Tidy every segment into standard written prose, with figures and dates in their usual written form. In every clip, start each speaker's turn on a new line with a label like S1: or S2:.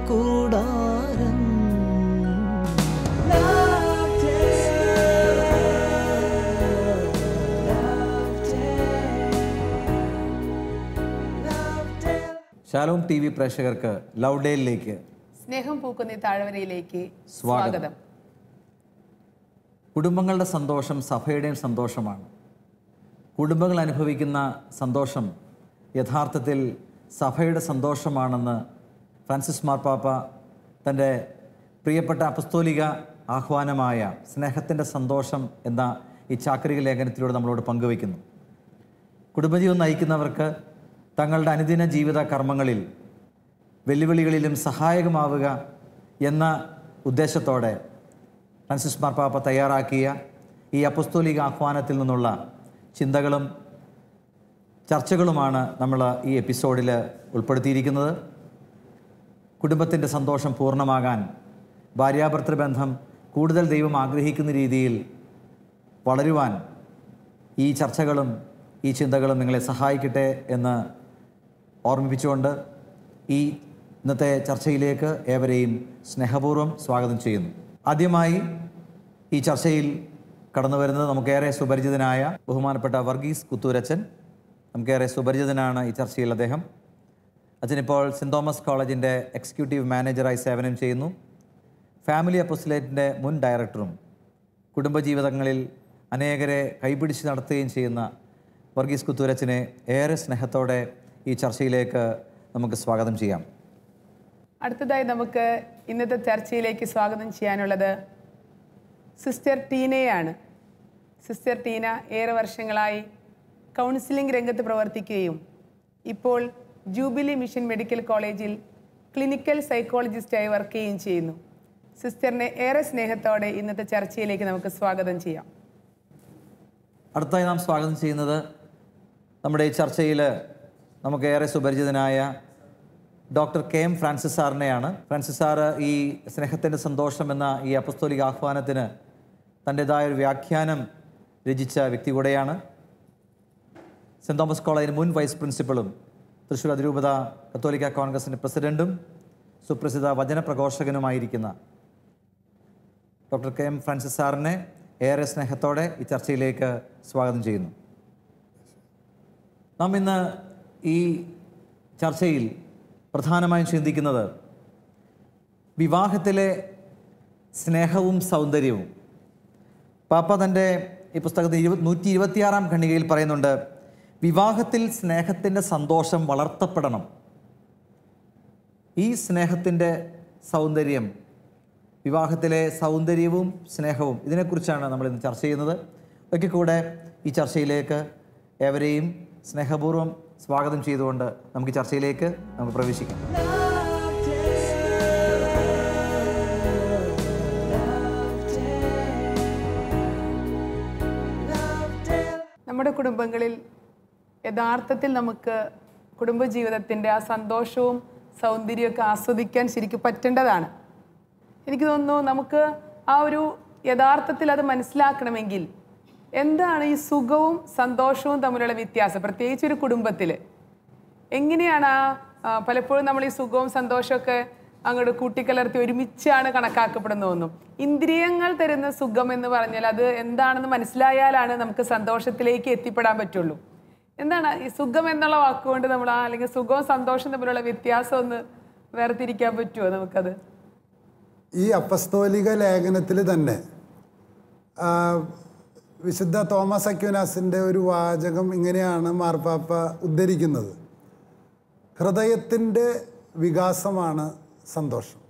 S1: കൂടാരം.
S2: Shalom T V പ്രേക്ഷകർക്ക് love ഡേയിലേക്ക്
S3: സ്നേഹം പൂക്കുന്ന താഴ്വരയിലേക്ക് സ്വാഗതം.
S2: കുടുംബങ്ങളുടെ സന്തോഷം സഭയുടെയും സന്തോഷമാണ്. കുടുംബങ്ങൾ അനുഭവിക്കുന്ന സന്തോഷം യഥാർത്ഥത്തിൽ സഭയുടെ സന്തോഷമാണെന്ന് ഫ്രാൻസിസ് മാർപ്പാപ്പ തൻ്റെ പ്രിയപ്പെട്ട അപ്പസ്തോലിക ആഹ്വാനമായ സ്നേഹത്തിൻ്റെ സന്തോഷം എന്ന ഈ ചാക്രിക ലേഖനത്തിലൂടെ നമ്മളോട് പങ്കുവയ്ക്കുന്നു. കുടുംബജീവൻ നയിക്കുന്നവർക്ക് തങ്ങളുടെ അനുദിന ജീവിത കർമ്മങ്ങളിൽ വെല്ലുവിളികളിലും സഹായകമാവുക എന്ന ഉദ്ദേശത്തോടെ ഫ്രാൻസിസ് മാർപ്പാപ്പ തയ്യാറാക്കിയ ഈ അപ്പസ്തോലിക ആഹ്വാനത്തിൽ നിന്നുള്ള ചിന്തകളും ചർച്ചകളുമാണ് നമ്മൾ ഈ എപ്പിസോഡിൽ ഉൾപ്പെടുത്തിയിരിക്കുന്നത്. കുടുംബത്തിൻ്റെ സന്തോഷം പൂർണ്ണമാകാൻ ഭാര്യാഭർത്തൃബന്ധം കൂടുതൽ ദൈവം ആഗ്രഹിക്കുന്ന രീതിയിൽ വളരുവാൻ ഈ ചർച്ചകളും ഈ ചിന്തകളും നിങ്ങളെ സഹായിക്കട്ടെ എന്ന് ഓർമ്മിപ്പിച്ചുകൊണ്ട് ഈ ഇന്നത്തെ ചർച്ചയിലേക്ക് ഏവരെയും സ്നേഹപൂർവ്വം സ്വാഗതം ചെയ്യുന്നു. ആദ്യമായി ഈ ചർച്ചയിൽ കടന്നു വരുന്നത് നമുക്കേറെ സുപരിചിതനായ ബഹുമാനപ്പെട്ട വർഗീസ് കുത്തൂരച്ചൻ. നമുക്കേറെ സുപരിചിതനാണ് ഈ ചർച്ചയിൽ അദ്ദേഹം. അച്ഛനിപ്പോൾ സെൻറ് തോമസ് കോളേജിൻ്റെ എക്സിക്യൂട്ടീവ് മാനേജറായി സേവനം ചെയ്യുന്നു. ഫാമിലി അപ്പോസ്റ്റലേറ്റിൻ്റെ മുൻ ഡയറക്ടറും കുടുംബജീവിതങ്ങളിൽ അനേകരെ കൈപിടിച്ച് നടത്തുകയും ചെയ്യുന്ന വർഗീസ് കുത്തൂരച്ചനെ ഏറെ സ്നേഹത്തോടെ ഈ ചർച്ചയിലേക്ക് നമുക്ക് സ്വാഗതം ചെയ്യാം.
S3: അടുത്തതായി നമുക്ക് ഇന്നത്തെ ചർച്ചയിലേക്ക് സ്വാഗതം ചെയ്യാനുള്ളത് സിസ്റ്റർ ടീനയാണ്. സിസ്റ്റർ ടീന ഏറെ വർഷങ്ങളായി കൗൺസിലിംഗ് രംഗത്ത് പ്രവർത്തിക്കുകയും ഇപ്പോൾ ജൂബിലി മിഷൻ മെഡിക്കൽ കോളേജിൽ ക്ലിനിക്കൽ സൈക്കോളജിസ്റ്റായി വർക്ക് ചെയ്യുകയും ചെയ്യുന്നു. സിസ്റ്ററിനെ ഏറെ സ്നേഹത്തോടെ ഇന്നത്തെ ചർച്ചയിലേക്ക് നമുക്ക് സ്വാഗതം ചെയ്യാം.
S2: അടുത്തായി നാം സ്വാഗതം ചെയ്യുന്നത് നമ്മുടെ ഈ ചർച്ചയിൽ നമുക്കേറെ സുപരിചിതനായ ഡോക്ടർ കെ എം ഫ്രാൻസിസ് സാറിനെയാണ്. ഫ്രാൻസിസ് സാറ് ഈ സ്നേഹത്തിൻ്റെ സന്തോഷം എന്ന ഈ അപ്പസ്തോലിക ആഹ്വാനത്തിന് തൻ്റെതായ ഒരു വ്യാഖ്യാനം രചിച്ച വ്യക്തി കൂടെയാണ്. സെൻറ് തോമസ് കോളേജിന് മുൻ വൈസ് പ്രിൻസിപ്പളും തൃശ്ശൂർ അതിരൂപത കത്തോലിക്ക കോൺഗ്രസിൻ്റെ പ്രസിഡൻറ്റും സുപ്രസിദ്ധ വചനപ്രഘോഷകനുമായിരിക്കുന്ന ഡോക്ടർ കെ എം ഫ്രാൻസിസ് സാറിനെ ഏറെ സ്നേഹത്തോടെ ഈ ചർച്ചയിലേക്ക് സ്വാഗതം ചെയ്യുന്നു. നാം ഇന്ന് ഈ ചർച്ചയിൽ പ്രധാനമായും ചിന്തിക്കുന്നത് വിവാഹത്തിലെ സ്നേഹവും സൗന്ദര്യവും. പാപ്പ തൻ്റെ ഈ പുസ്തകത്തിൽ 126-ാം ഖണ്ഡികയിൽ പറയുന്നുണ്ട്, വിവാഹത്തിൽ സ്നേഹത്തിൻ്റെ സന്തോഷം വളർത്തപ്പെടണം. ഈ സ്നേഹത്തിൻ്റെ സൗന്ദര്യം, വിവാഹത്തിലെ സൗന്ദര്യവും സ്നേഹവും, ഇതിനെക്കുറിച്ചാണ് നമ്മൾ ഇന്ന് ചർച്ച ചെയ്യുന്നത്. ഒരിക്കൽ കൂടെ ഈ ചർച്ചയിലേക്ക് ഏവരെയും സ്നേഹപൂർവ്വം സ്വാഗതം ചെയ്തുകൊണ്ട് നമുക്ക് ചർച്ചയിലേക്ക് നമുക്ക് പ്രവേശിക്കാം.
S3: നമ്മുടെ കുടുംബങ്ങളിൽ യഥാർത്ഥത്തിൽ നമുക്ക് കുടുംബജീവിതത്തിൻ്റെ ആ സന്തോഷവും സൗന്ദര്യമൊക്കെ ആസ്വദിക്കാൻ ശരിക്കും പറ്റേണ്ടതാണ്. എനിക്ക് തോന്നുന്നു നമുക്ക് ആ ഒരു യഥാർത്ഥത്തിൽ അത് മനസ്സിലാക്കണമെങ്കിൽ എന്താണ് ഈ സുഖവും സന്തോഷവും തമ്മിലുള്ള വ്യത്യാസം, പ്രത്യേകിച്ച് ഒരു കുടുംബത്തിൽ എങ്ങനെയാണ് പലപ്പോഴും നമ്മൾ ഈ സുഖവും സന്തോഷമൊക്കെ അങ്ങോട്ട് കൂട്ടിക്കലർത്തി ഒരുമിച്ചാണ് കണക്കാക്കപ്പെടുന്നതെന്നും. ഇന്ദ്രിയങ്ങൾ തരുന്ന സുഖം എന്ന് പറഞ്ഞാൽ അത് എന്താണെന്ന് മനസ്സിലായാലാണ് നമുക്ക് സന്തോഷത്തിലേക്ക് എത്തിപ്പെടാൻ പറ്റുള്ളൂ. എന്താണ് ഈ സുഖം എന്നുള്ള വാക്കുകൊണ്ട് നമ്മൾ അല്ലെങ്കിൽ സുഖവും സന്തോഷവും തമ്മിലുള്ള വ്യത്യാസം ഒന്ന് വേർതിരിക്കാൻ പറ്റുമോ നമുക്കത്?
S4: ഈ അപ്പസ്തോലിക ലേഖനത്തിൽ തന്നെ വിശുദ്ധ തോമസ് അക്വിനാസിൻ്റെ ഒരു വാചകം ഇങ്ങനെയാണ് മാർപ്പാപ്പ ഉദ്ധരിക്കുന്നത്: ഹൃദയത്തിൻ്റെ വികാസമാണ് സന്തോഷം.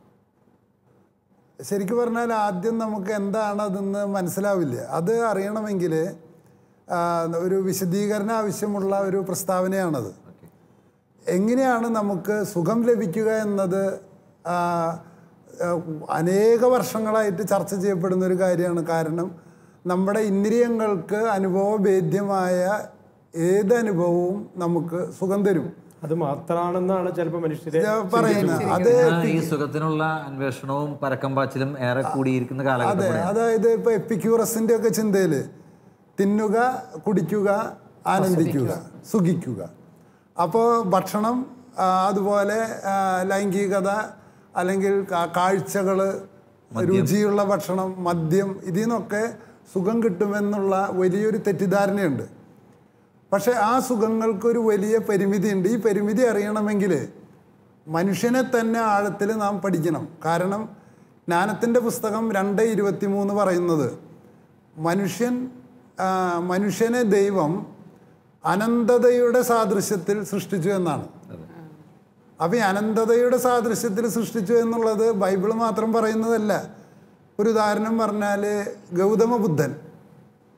S4: ശരിക്കും പറഞ്ഞാൽ ആദ്യം നമുക്ക് എന്താണ് അതെന്ന് മനസ്സിലാവില്ല. അത് അറിയണമെങ്കിൽ ഒരു വിശദീകരണം ആവശ്യമുള്ള ഒരു പ്രസ്താവനയാണത്. എങ്ങനെയാണ് നമുക്ക് സുഖം ലഭിക്കുക എന്നത് അനേക വർഷങ്ങളായിട്ട് ചർച്ച ചെയ്യപ്പെടുന്ന ഒരു കാര്യമാണ്. കാരണം നമ്മുടെ ഇന്ദ്രിയങ്ങൾക്ക് അനുഭവഭേദ്യമായ ഏത് അനുഭവവും നമുക്ക് സുഖം തരും.
S5: അത് മാത്രമാണെന്നാണ് ചിലപ്പോൾ മനുഷ്യരെ
S4: പറയുന്നത്. അത്
S2: ഈ സുഖത്തിനുള്ള അന്വേഷണവും പരക്കം പാച്ചിലും ഏറെ കൂടിയിരിക്കുന്ന കാലഘട്ടം.
S4: അതെ, അതായത് ഇപ്പോൾ എപ്പിക്യൂറസിൻ്റെ ഒക്കെ ചിന്തയിൽ തിന്നുക, കുടിക്കുക, ആനന്ദിക്കുക, സുഖിക്കുക. അപ്പോൾ ഭക്ഷണം, അതുപോലെ ലൈംഗികത, അല്ലെങ്കിൽ കാഴ്ചകൾ, രുചിയുള്ള ഭക്ഷണം, മദ്യം, ഇതിൽ നിന്നൊക്കെ സുഖം കിട്ടുമെന്നുള്ള വലിയൊരു തെറ്റിദ്ധാരണയുണ്ട്. പക്ഷെ ആ സുഖങ്ങൾക്കൊരു വലിയ പരിമിതിയുണ്ട്. ഈ പരിമിതി അറിയണമെങ്കിൽ മനുഷ്യനെ തന്നെ ആഴത്തിൽ നാം പഠിക്കണം. കാരണം ജ്ഞാനത്തിൻ്റെ പുസ്തകം 2:23 പറയുന്നത് മനുഷ്യനെ ദൈവം അനന്തതയുടെ സാദൃശ്യത്തിൽ സൃഷ്ടിച്ചു എന്നാണ്. അപ്പോൾ ഈ അനന്തതയുടെ സാദൃശ്യത്തിൽ സൃഷ്ടിച്ചു എന്നുള്ളത് ബൈബിൾ മാത്രം പറയുന്നതല്ല. ഒരു ഉദാഹരണം പറഞ്ഞാൽ ഗൗതമ ബുദ്ധൻ,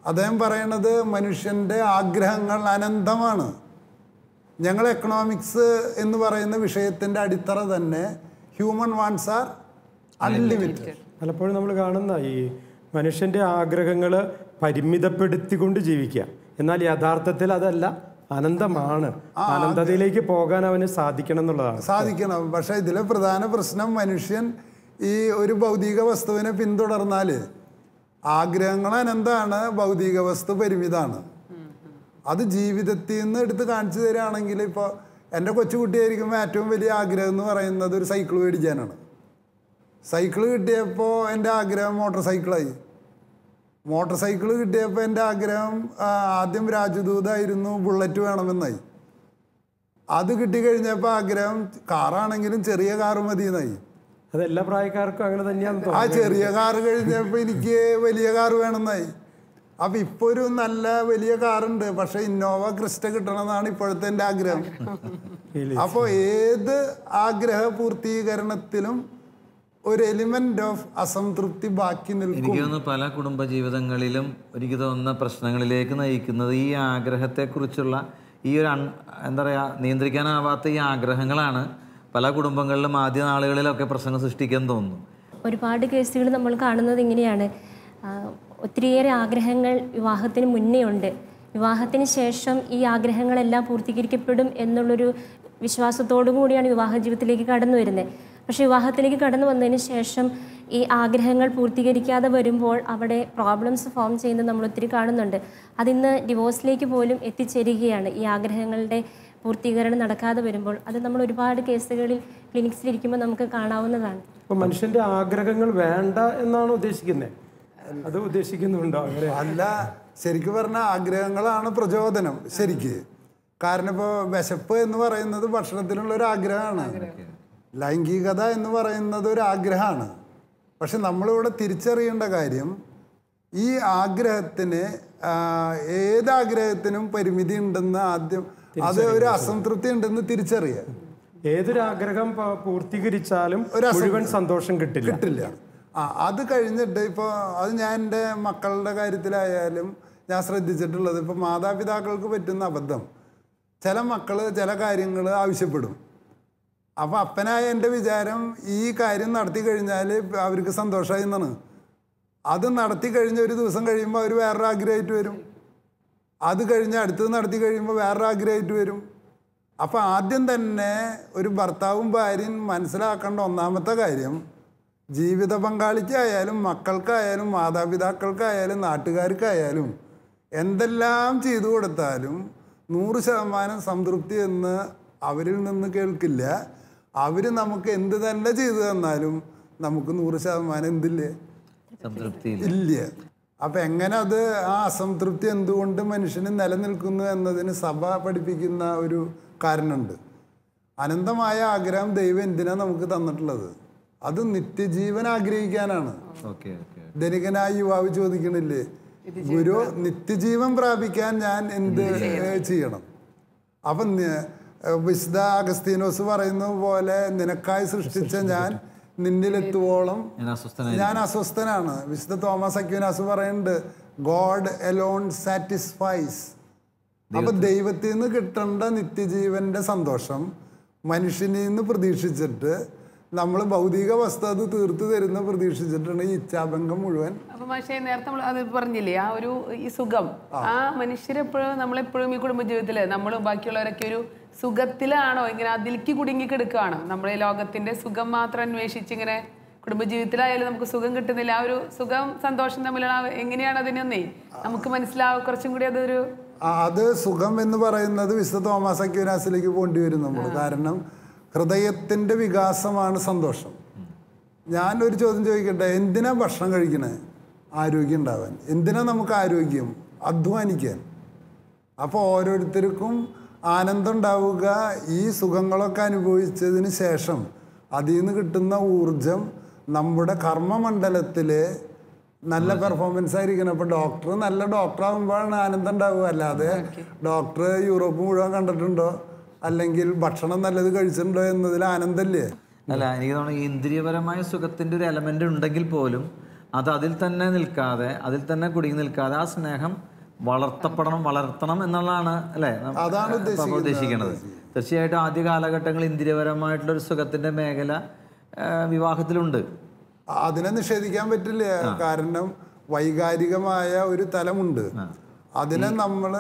S4: അദ്ദേഹം പറയണത് മനുഷ്യൻ്റെ ആഗ്രഹങ്ങൾ അനന്തമാണ്. ഞങ്ങൾ എക്കണോമിക്സ് എന്ന് പറയുന്ന വിഷയത്തിൻ്റെ അടിത്തറ തന്നെ ഹ്യൂമൻ വാണ്ട്സ് ആർ അൺലിമിറ്റഡ്.
S5: പലപ്പോഴും നമ്മൾ കാണുന്ന ഈ മനുഷ്യൻ്റെ ആഗ്രഹങ്ങൾ പരിമിതപ്പെടുത്തിക്കൊണ്ട് ജീവിക്കുക, എന്നാൽ യഥാർത്ഥത്തിൽ അതല്ല, അനന്തമാണ്. അനന്തതയിലേക്ക് പോകാൻ അവന് സാധിക്കണം എന്നുള്ളതാണ്.
S4: സാധിക്കണം. പക്ഷേ ഇതിലെ പ്രധാന പ്രശ്നം മനുഷ്യൻ ഈ ഒരു ഭൗതിക വസ്തുവിനെ പിന്തുടർന്നാൽ ആഗ്രഹങ്ങൾ അനന്താണ്, ഭൗതിക വസ്തു പരിമിതമാണ്. അത് ജീവിതത്തിൽ നിന്ന് എടുത്ത് കാണിച്ചു തരികയാണെങ്കിൽ, ഇപ്പോൾ എൻ്റെ കൊച്ചുകുട്ടിയായിരിക്കുമ്പോൾ ഏറ്റവും വലിയ ആഗ്രഹം എന്ന് പറയുന്നത് ഒരു സൈക്കിൾ മേടിക്കാനാണ്. സൈക്കിൾ കിട്ടിയപ്പോൾ എൻ്റെ ആഗ്രഹം മോട്ടോർ സൈക്കിളായി. മോട്ടോർ സൈക്കിൾ കിട്ടിയപ്പോൾ എൻ്റെ ആഗ്രഹം ആദ്യം രാജദൂതായിരുന്നു, ബുള്ളറ്റ് വേണമെന്നായി. അത് കിട്ടിക്കഴിഞ്ഞപ്പോൾ ആഗ്രഹം കാറാണെങ്കിലും ചെറിയ കാറ് മതി എന്നായി.
S5: അതെല്ലാ പ്രായക്കാർക്കും അങ്ങനെ തന്നെയാണ്.
S4: ആ ചെറിയ കാറ് കഴിഞ്ഞപ്പോൾ എനിക്ക് വലിയ കാറ് വേണമെന്നായി. അപ്പം ഇപ്പോൾ ഒരു നല്ല വലിയ കാറുണ്ട്, പക്ഷെ ഇന്നോവ ക്രിസ്റ്റ കിട്ടണമെന്നാണ് ഇപ്പോഴത്തെ എൻ്റെ ആഗ്രഹം. അപ്പോൾ ഏത് ആഗ്രഹ പൂർത്തീകരണത്തിലും ഒരു എലിമെന്റ് ഓഫ് അസംതൃപ്തി ബാക്കി നിൽക്കും.
S2: എനിക്ക് തോന്നുന്നു പല കുടുംബ ജീവിതങ്ങളിലും എനിക്ക് തോന്നുന്ന പ്രശ്നങ്ങളിലേക്ക് നയിക്കുന്നത് ഈ ആഗ്രഹത്തെക്കുറിച്ചുള്ള ഈ ഒരു എന്താ പറയുക, നിയന്ത്രിക്കാനാവാത്ത ഈ ആഗ്രഹങ്ങളാണ് പല കുടുംബങ്ങളിലും ആദ്യ നാളുകളിലൊക്കെ പ്രശ്നങ്ങൾ സൃഷ്ടിക്കാൻ തോന്നുന്നു.
S1: ഒരുപാട് കേസുകൾ നമ്മൾ കാണുന്നത് ഇങ്ങനെയാണ്. ഒത്തിരിയേറെ ആഗ്രഹങ്ങൾ വിവാഹത്തിന് മുന്നേ ഉണ്ട്. വിവാഹത്തിന് ശേഷം ഈ ആഗ്രഹങ്ങളെല്ലാം പൂർത്തീകരിക്കപ്പെടും എന്നുള്ളൊരു വിശ്വാസത്തോടു കൂടിയാണ് വിവാഹ ജീവിതത്തിലേക്ക് കടന്നു വരുന്നത്. പക്ഷേ വിവാഹത്തിലേക്ക് കടന്നു വന്നതിന് ശേഷം ഈ ആഗ്രഹങ്ങൾ പൂർത്തീകരിക്കാതെ വരുമ്പോൾ അവിടെ പ്രോബ്ലംസ് ഫോം ചെയ്യുന്നത് നമ്മൾ ഒത്തിരി കാണുന്നുണ്ട്. അതിന്ന് ഡിവോഴ്സിലേക്ക് പോലും എത്തിച്ചേരുകയാണ്. ഈ ആഗ്രഹങ്ങളുടെ പൂർത്തീകരണം നടക്കാതെ വരുമ്പോൾ അത് നമ്മൾ ഒരുപാട് കേസുകളിൽ ക്ലിനിക്സിലിരിക്കുമ്പോൾ നമുക്ക് കാണാവുന്നതാണ്.
S5: അപ്പോൾ മനുഷ്യൻ്റെ ആഗ്രഹങ്ങൾ വേണ്ട എന്നാണ് ഉദ്ദേശിക്കുന്നത്? അത് ഉദ്ദേശിക്കുന്നുണ്ടോ? അങ്ങനെ
S4: അല്ല, ശരിക്കും പറഞ്ഞാൽ ആഗ്രഹങ്ങളാണ് പ്രചോദനം ശരിക്ക്. കാരണം ഇപ്പോൾ വിശപ്പ് എന്ന് പറയുന്നത് ഭക്ഷണത്തിനുള്ള ഒരു ആഗ്രഹമാണ്, ലൈംഗികത എന്ന് പറയുന്നത് ഒരു ആഗ്രഹമാണ്. പക്ഷെ നമ്മളിവിടെ തിരിച്ചറിയേണ്ട കാര്യം, ഈ ആഗ്രഹത്തിന് ഏതാഗ്രഹത്തിനും പരിമിതി ഉണ്ടെന്ന് ആദ്യം, അത് ഒരു അസംതൃപ്തി ഉണ്ടെന്ന് തിരിച്ചറിയുക.
S5: ഏതൊരാഗ്രഹം പൂർത്തീകരിച്ചാലും മുഴുവൻ സന്തോഷം കിട്ടില്ല.
S4: അത് കഴിഞ്ഞിട്ട് ഇപ്പോൾ അത് ഞാൻ എൻ്റെ മക്കളുടെ കാര്യത്തിലായാലും ഞാൻ ശ്രദ്ധിച്ചിട്ടുള്ളത്, ഇപ്പോൾ മാതാപിതാക്കൾക്ക് പറ്റുന്ന അബദ്ധം, ചില മക്കൾ ചില കാര്യങ്ങൾ ആവശ്യപ്പെടും. അപ്പോൾ അപ്പനായ എൻ്റെ വിചാരം ഈ കാര്യം നടത്തി കഴിഞ്ഞാൽ അവർക്ക് സന്തോഷമായി എന്നാണ്. അത് നടത്തി കഴിഞ്ഞ് ഒരു ദിവസം കഴിയുമ്പോൾ അവർ വേറൊരു ആഗ്രഹമായിട്ട് വരും. അത് കഴിഞ്ഞ് അടുത്തത് നടത്തി കഴിയുമ്പോൾ വേറൊരു ആഗ്രഹമായിട്ട് വരും. അപ്പോൾ ആദ്യം തന്നെ ഒരു ഭർത്താവും ഭാര്യയും മനസ്സിലാക്കേണ്ട ഒന്നാമത്തെ കാര്യം, ജീവിത പങ്കാളിക്കായാലും മക്കൾക്കായാലും മാതാപിതാക്കൾക്കായാലും നാട്ടുകാർക്കായാലും എന്തെല്ലാം ചെയ്തു കൊടുത്താലും 100% സംതൃപ്തി എന്ന് അവരിൽ നിന്ന് കേൾക്കില്ല. അവർ നമുക്ക് എന്ത് തന്നെ ചെയ്തു തന്നാലും നമുക്ക് 100% എന്തില്ലേ, സംതൃപ്തി ഇല്ല. അപ്പം എങ്ങനെ അത് ആ അസംതൃപ്തി എന്തുകൊണ്ട് മനുഷ്യന് നിലനിൽക്കുന്നു എന്നതിന് സഭ പഠിപ്പിക്കുന്ന ഒരു കാരണമുണ്ട്. അനന്തമായ ആഗ്രഹം ദൈവം എന്തിനാണ് നമുക്ക് തന്നിട്ടുള്ളത്? അത് നിത്യജീവൻ ആഗ്രഹിക്കാനാണ്. ധനികനായ യുവാവ് ചോദിക്കണില്ലേ, ഗുരു നിത്യജീവൻ പ്രാപിക്കാൻ ഞാൻ എന്ത് ചെയ്യണം? അപ്പം വിശുദ്ധ അഗസ്തീനോസ് പറയുന്ന പോലെ, നിനക്കായി സൃഷ്ടിച്ച ഞാൻ നിന്നിലെത്തുവോളം ഞാൻ അസ്വസ്ഥനാണ്. വിശുദ്ധ തോമസ് അക്വിനാസ് പറയുന്നുണ്ട്, ഗോഡ് എലോൺ സാറ്റിസ്ഫൈസ്. അപ്പൊ ദൈവത്തിൽ നിന്ന് കിട്ടേണ്ട നിത്യജീവന്റെ സന്തോഷം മനുഷ്യനിൽ നിന്ന് പ്രതീക്ഷിച്ചിട്ട് നമ്മൾ ഭൗതിക വസ്തു അത് തീർത്തു തരുന്ന പ്രതീക്ഷിച്ചിട്ടുണ്ട് ഈ ഇച്ഛാഭംഗം മുഴുവൻ.
S3: അപ്പൊ പക്ഷേ നേരത്തെ നമ്മൾ അത് പറഞ്ഞില്ലേ, ആ ഒരു ഈ സുഖം, ആ മനുഷ്യരെപ്പോഴും നമ്മളെപ്പോഴും ഈ കുടുംബജീവിതത്തില് നമ്മളും ബാക്കിയുള്ളവരൊക്കെ ഒരു സുഖത്തിലാണോ, ഇങ്ങനെ അതിലേക്ക് കുടുങ്ങി കിടക്കുകയാണോ? നമ്മളെ ലോകത്തിന്റെ സുഖം മാത്രം അന്വേഷിച്ച് ഇങ്ങനെ കുടുംബജീവിതത്തിലായാലും നമുക്ക് സുഖം കിട്ടുന്നില്ല. ആ ഒരു സുഖം സന്തോഷം തമ്മിലാണ്, എങ്ങനെയാണ് അതിനൊന്നേ നമുക്ക് മനസ്സിലാവും കുറച്ചും കൂടി അതൊരു
S4: അത് സുഖം എന്ന് പറയുന്നത് വിശുദ്ധ തോമസ് അക്വിനാസിലേക്ക് പോണ്ടി വരും നമ്മൾ. കാരണം ഹൃദയത്തിന്റെ വികാസമാണ് സന്തോഷം. ഞാനൊരു ചോദ്യം ചോദിക്കട്ടെ, എന്തിനാ ഭക്ഷണം കഴിക്കണേ? ആരോഗ്യം ഉണ്ടാവാൻ. എന്തിനാ നമുക്ക് ആരോഗ്യം? അധ്വാനിക്കാൻ. അപ്പോൾ ഓരോരുത്തർക്കും ആനന്ദം ഉണ്ടാവുക ഈ സുഖങ്ങളൊക്കെ അനുഭവിച്ചതിന് ശേഷം അതിൽ നിന്ന് കിട്ടുന്ന ഊർജം നമ്മുടെ കർമ്മമണ്ഡലത്തിൽ നല്ല പെർഫോമൻസ് ആയിരിക്കണം. അപ്പോൾ ഡോക്ടർ നല്ല ഡോക്ടറാകുമ്പോഴാണ് ആനന്ദം ഉണ്ടാവുക. അല്ലാതെ ഡോക്ടർ യൂറോപ്പ് മുഴുവൻ കണ്ടിട്ടുണ്ടോ അല്ലെങ്കിൽ ഭക്ഷണം നല്ലത് കഴിച്ചിട്ടുണ്ടോ എന്നതിൽ ആനന്ദമില്ലേ?
S2: അല്ല, എനിക്ക് തോന്നുന്നു ഈ ഇന്ദ്രിയപരമായ സുഖത്തിൻ്റെ ഒരു എലമെൻ്റ് ഉണ്ടെങ്കിൽ പോലും അത് അതിൽ തന്നെ നിൽക്കാതെ, അതിൽ തന്നെ കുടുങ്ങി നിൽക്കാതെ ആ സ്നേഹം വളർത്തണം എന്നുള്ളതാണ് അല്ലേ ഉദ്ദേശിക്കുന്നത്. തീർച്ചയായിട്ടും ആദ്യ കാലഘട്ടങ്ങളിൽ ഇന്ദ്രിയപരമായിട്ടുള്ളൊരു സുഖത്തിൻ്റെ മേഖല വിവാഹത്തിലുണ്ട്.
S4: അതിനെ നിഷേധിക്കാൻ പറ്റില്ല. കാരണം വൈകാരികമായ ഒരു തലമുണ്ട്. അതിനെ നമ്മൾ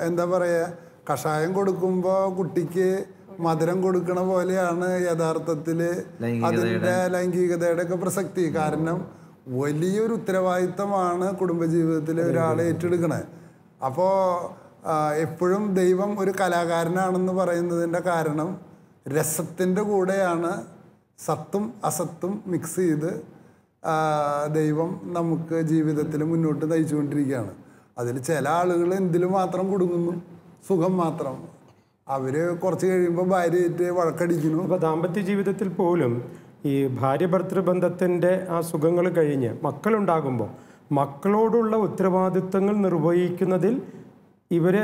S4: എന്താ പറയുക, കഷായം കൊടുക്കുമ്പോൾ കുട്ടിക്ക് മധുരം കൊടുക്കണ പോലെയാണ് യഥാർത്ഥത്തിൽ അതിൻ്റെ ലൈംഗികതയുടെ ഒക്കെ പ്രസക്തി. കാരണം വലിയൊരു ഉത്തരവാദിത്തമാണ് കുടുംബജീവിതത്തിൽ ഒരാളെ ഏറ്റെടുക്കണേ. അപ്പോൾ എപ്പോഴും ദൈവം ഒരു കലാകാരനാണെന്ന് പറയുന്നതിൻ്റെ കാരണം രസത്തിൻ്റെ കൂടെയാണ് സത്തും അസത്തും മിക്സ് ചെയ്ത് ദൈവം നമുക്ക് ജീവിതത്തിൽ മുന്നോട്ട് നയിച്ചുകൊണ്ടിരിക്കുകയാണ്. അതിൽ ചില ആളുകൾ എന്തിലും മാത്രം കുടുങ്ങുന്നു, സുഖം മാത്രം. അവർ കുറച്ച് കഴിയുമ്പോൾ ഭാര്യയായിട്ട് വഴക്കടിക്കുന്നു.
S5: അപ്പോൾ ദാമ്പത്യ ജീവിതത്തിൽ പോലും ഈ ഭാര്യ ഭർത്തൃബന്ധത്തിൻ്റെ ആ സുഖങ്ങൾ കഴിഞ്ഞ് മക്കളുണ്ടാകുമ്പോൾ മക്കളോടുള്ള ഉത്തരവാദിത്വങ്ങൾ നിർവഹിക്കുന്നതിൽ ഇവര്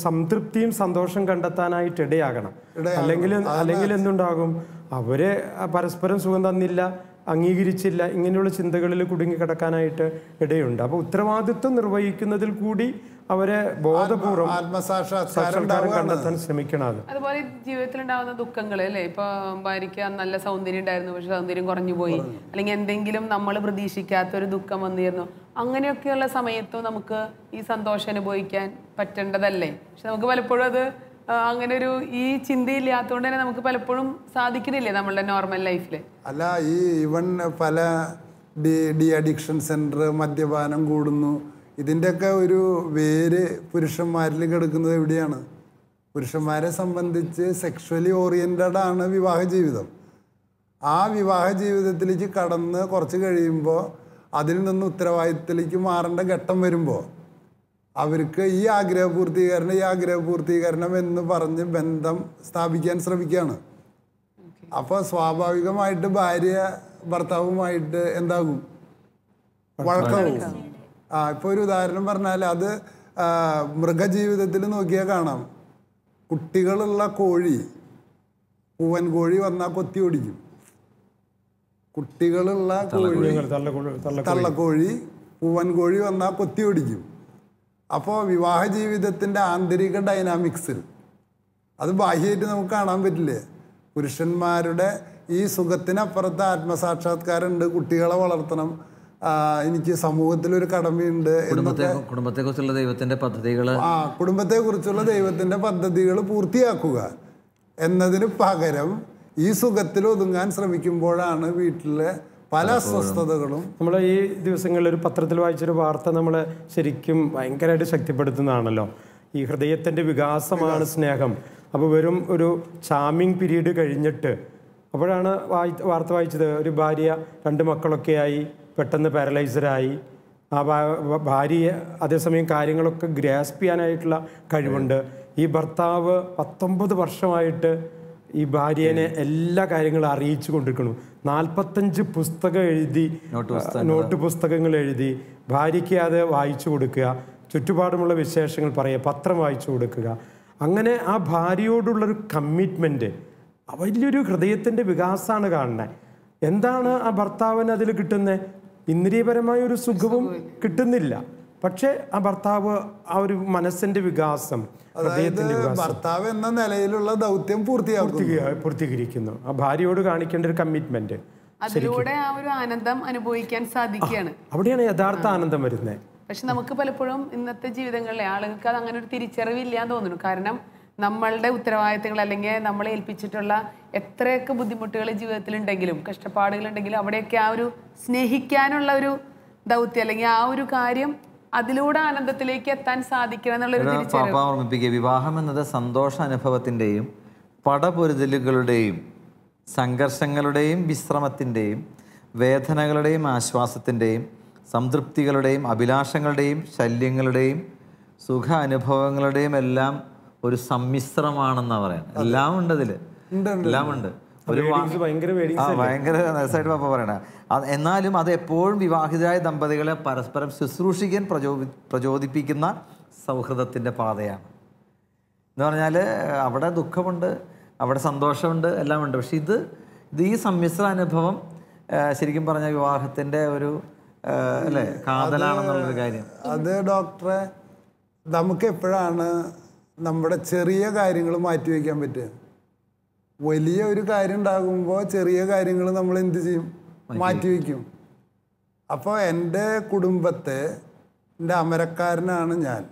S5: സംതൃപ്തിയും സന്തോഷം കണ്ടെത്താനായിട്ട് ഇടയാകണം. അല്ലെങ്കിൽ എന്തുണ്ടാകും, അവര് പരസ്പരം സുഖം തന്നില്ല, അംഗീകരിച്ചില്ല, ഇങ്ങനെയുള്ള ചിന്തകളിൽ കുടുങ്ങിക്കിടക്കാനായിട്ട് ഇടയുണ്ട്. അപ്പോൾ ഉത്തരവാദിത്വം നിർവഹിക്കുന്നതിൽ കൂടി അവരെ ബോധപൂർവ്വം
S4: ആത്മസാക്ഷാത്കാരം
S5: കണ്ടെത്താൻ ശ്രമിക്കണം.
S3: അതുപോലെ ജീവിതത്തിൽ ഉണ്ടാകുന്ന ദുഃഖങ്ങൾ അല്ലേ, ഇപ്പൊ ഭാര്യയ്ക്ക് നല്ല സൗന്ദര്യം ഉണ്ടായിരുന്നു, പക്ഷെ സൗന്ദര്യം കുറഞ്ഞു പോയി, അല്ലെങ്കിൽ എന്തെങ്കിലും നമ്മൾ പ്രതീക്ഷിക്കാത്ത ഒരു ദുഃഖം വന്നിരുന്നു, അങ്ങനെയൊക്കെയുള്ള സമയത്തും നമുക്ക് ഈ സന്തോഷം അനുഭവിക്കാൻ പറ്റേണ്ടതല്ലേ? പക്ഷെ നമുക്ക് പലപ്പോഴും അത് അങ്ങനെ ഒരു ഈ ചിന്തയില്ലാത്തതുകൊണ്ട് തന്നെ നമുക്ക് പലപ്പോഴും സാധിക്കുന്നില്ലേ നമ്മളുടെ നോർമൽ ലൈഫിൽ?
S4: അല്ല, ഈ ഇവൻ പല ഡി അഡിക്ഷൻ സെൻറ്റർ, മദ്യപാനം കൂടുന്നു, ഇതിൻ്റെയൊക്കെ ഒരു വേര് പുരുഷന്മാരിൽ കിടക്കുന്നത് എവിടെയാണ്? പുരുഷന്മാരെ സംബന്ധിച്ച് സെക്ഷുവലി ഓറിയൻറ്റഡ് ആണ് വിവാഹ ജീവിതം. ആ വിവാഹ ജീവിതത്തിലേക്ക് കടന്ന് കുറച്ച് കഴിയുമ്പോൾ അതിൽ നിന്ന് ഉത്തരവാദിത്തത്തിലേക്ക് മാറേണ്ട ഘട്ടം വരുമ്പോൾ അവർക്ക് ഈ ആഗ്രഹപൂർത്തീകരണം എന്ന് പറഞ്ഞ് ബന്ധം സ്ഥാപിക്കാൻ ശ്രമിക്കുകയാണ്. അപ്പോൾ സ്വാഭാവികമായിട്ട് ഭാര്യ ഭർത്താവുമായിട്ട് എന്താകും? വഴക്കാവും. ഇപ്പോൾ ഒരു ഉദാഹരണം പറഞ്ഞാൽ അത് മൃഗജീവിതത്തിൽ നോക്കിയാൽ കാണാം. കുട്ടികളുള്ള കോഴി, പൂവൻ കോഴി വന്നാൽ കൊത്തി ഓടിക്കും. കുട്ടികളുള്ള കോഴി, തള്ളക്കോഴി, പൂവൻ കോഴി വന്നാൽ കൊത്തി ഓടിക്കും. അപ്പോൾ വിവാഹ ജീവിതത്തിൻ്റെ ആന്തരിക ഡൈനാമിക്സിൽ അത് ബാഹ്യമായിട്ട് നമുക്ക് കാണാൻ പറ്റില്ലേ? പുരുഷന്മാരുടെ ഈ സുഖത്തിനപ്പുറത്ത് ആത്മസാക്ഷാത്കാരമുണ്ട്, കുട്ടികളെ വളർത്തണം, എനിക്ക് സമൂഹത്തിലൊരു കടമയുണ്ട്,
S2: കുടുംബത്തെക്കുറിച്ചുള്ള ദൈവത്തിൻ്റെ പദ്ധതികൾ
S4: കുടുംബത്തെക്കുറിച്ചുള്ള ദൈവത്തിൻ്റെ പദ്ധതികൾ പൂർത്തിയാക്കുക എന്നതിന് പകരം ഈ സുഖത്തിൽ ഒതുങ്ങാൻ ശ്രമിക്കുമ്പോഴാണ് വീട്ടിലെ പല അസ്വസ്ഥതകളും.
S5: നമ്മൾ ഈ ദിവസങ്ങളിൽ ഒരു പത്രത്തിൽ വായിച്ചൊരു വാർത്ത നമ്മളെ ശരിക്കും ഭയങ്കരമായിട്ട് ശക്തിപ്പെടുത്തുന്നതാണല്ലോ. ഈ ഹൃദയത്തിൻ്റെ വികാസമാണ് സ്നേഹം. അപ്പോൾ വെറും ഒരു ചാമിങ് പീരീഡ് കഴിഞ്ഞിട്ട് അപ്പോഴാണ് വാർത്ത വായിച്ചത്, ഒരു ഭാര്യ 2 മക്കളൊക്കെയായി പെട്ടെന്ന് പാരലൈസറായി. ആ ഭാര്യ അതേസമയം കാര്യങ്ങളൊക്കെ ഗ്രാസ്പ് ചെയ്യാനായിട്ടുള്ള കഴിവുണ്ട്. ഈ ഭർത്താവ് 19 വർഷമായിട്ട് ഈ ഭാര്യനെ എല്ലാ കാര്യങ്ങളും അറിയിച്ചു കൊണ്ടിരിക്കുന്നു. 45 പുസ്തകം എഴുതി, നോട്ട് പുസ്തകങ്ങൾ എഴുതി ഭാര്യയ്ക്ക് അത് വായിച്ചു കൊടുക്കുക, ചുറ്റുപാടുമുള്ള വിശേഷങ്ങൾ പറയുക, പത്രം വായിച്ചു കൊടുക്കുക. അങ്ങനെ ആ ഭാര്യയോടുള്ളൊരു കമ്മിറ്റ്മെൻറ്റ് വലിയൊരു ഹൃദയത്തിൻ്റെ വികാസമാണ് കാണുന്നത്. എന്താണ് ആ ഭർത്താവിന് അതിൽ കിട്ടുന്നത്? ഇന്ദ്രിയപരമായ ഒരു സുഖവും കിട്ടുന്നില്ല, പക്ഷെ ആ ഭർത്താവ് ആ ഒരു മനസ്സിന്റെ വികാസം,
S4: ഭർത്താവ് എന്ന നിലയിലുള്ള ദൗത്യം
S5: പൂർത്തീകരിക്കുന്നു. ആ ഭാര്യയോട് കാണിക്കേണ്ട ഒരു കമ്മിറ്റ്മെന്റ്,
S3: അതിലൂടെ ആ ഒരു ആനന്ദം അനുഭവിക്കാൻ സാധിക്കുകയാണ്.
S5: അവിടെയാണ് യഥാർത്ഥ ആനന്ദം വരുന്നത്.
S3: പക്ഷെ നമുക്ക് പലപ്പോഴും ഇന്നത്തെ ജീവിതങ്ങളിലെ ആളുകൾക്ക് അത് അങ്ങനെ ഒരു തിരിച്ചറിവില്ലാന്ന് തോന്നുന്നു. കാരണം നമ്മളുടെ ഉത്തരവാദിത്തങ്ങൾ അല്ലെങ്കിൽ നമ്മളെ ഏൽപ്പിച്ചിട്ടുള്ള എത്രയൊക്കെ ബുദ്ധിമുട്ടുകൾ ജീവിതത്തിലുണ്ടെങ്കിലും കഷ്ടപ്പാടുകളുണ്ടെങ്കിലും അവിടെയൊക്കെ ആ ഒരു സ്നേഹിക്കാനുള്ള ഒരു ദൗത്യം അല്ലെങ്കിൽ ആ ഒരു കാര്യം അതിലൂടെ ആനന്ദത്തിലേക്ക് എത്താൻ സാധിക്കണം എന്നുള്ളൊരു
S2: ഓർമ്മിപ്പിക്കുക. വിവാഹം എന്നത് സന്തോഷ അനുഭവത്തിൻ്റെയും പടപൊരുതലുകളുടെയും സംഘർഷങ്ങളുടെയും വിശ്രമത്തിൻ്റെയും വേദനകളുടെയും ആശ്വാസത്തിൻ്റെയും സംതൃപ്തികളുടെയും അഭിലാഷങ്ങളുടെയും ശല്യങ്ങളുടെയും സുഖ അനുഭവങ്ങളുടെയും എല്ലാം ഒരു സമ്മിശ്രമാണെന്നാണ് പറയുന്നത്. എല്ലാം ഉണ്ട് അതിൽ, എല്ലാം ഉണ്ട്. ഭയങ്കര നൈസായിട്ട് പാപ്പ പറയണ. എന്നാലും അത് എപ്പോഴും വിവാഹിതരായ ദമ്പതികളെ പരസ്പരം ശുശ്രൂഷിക്കാൻ പ്രചോദിപ്പിക്കുന്ന സൗഹൃദത്തിൻ്റെ പാതയാണ്. എന്ന് പറഞ്ഞാൽ അവിടെ ദുഃഖമുണ്ട്, അവിടെ സന്തോഷമുണ്ട്, എല്ലാം ഉണ്ട്. പക്ഷെ ഇത് ഈ സമ്മിശ്ര അനുഭവം ശരിക്കും പറഞ്ഞാൽ വിവാഹത്തിൻ്റെ ഒരു അല്ലേ കാതലാണെന്നുള്ളൊരു കാര്യം.
S4: അത് ഡോക്ടറെ, നമുക്ക് എപ്പോഴാണ് നമ്മുടെ ചെറിയ കാര്യങ്ങൾ മാറ്റി വയ്ക്കാൻ പറ്റുക? വലിയ ഒരു കാര്യം ഉണ്ടാകുമ്പോൾ ചെറിയ കാര്യങ്ങൾ നമ്മൾ എന്ത് ചെയ്യും? മാറ്റിവെക്കും. അപ്പോൾ എൻ്റെ കുടുംബത്തെ, എൻ്റെ അമരക്കാരനാണ് ഞാൻ.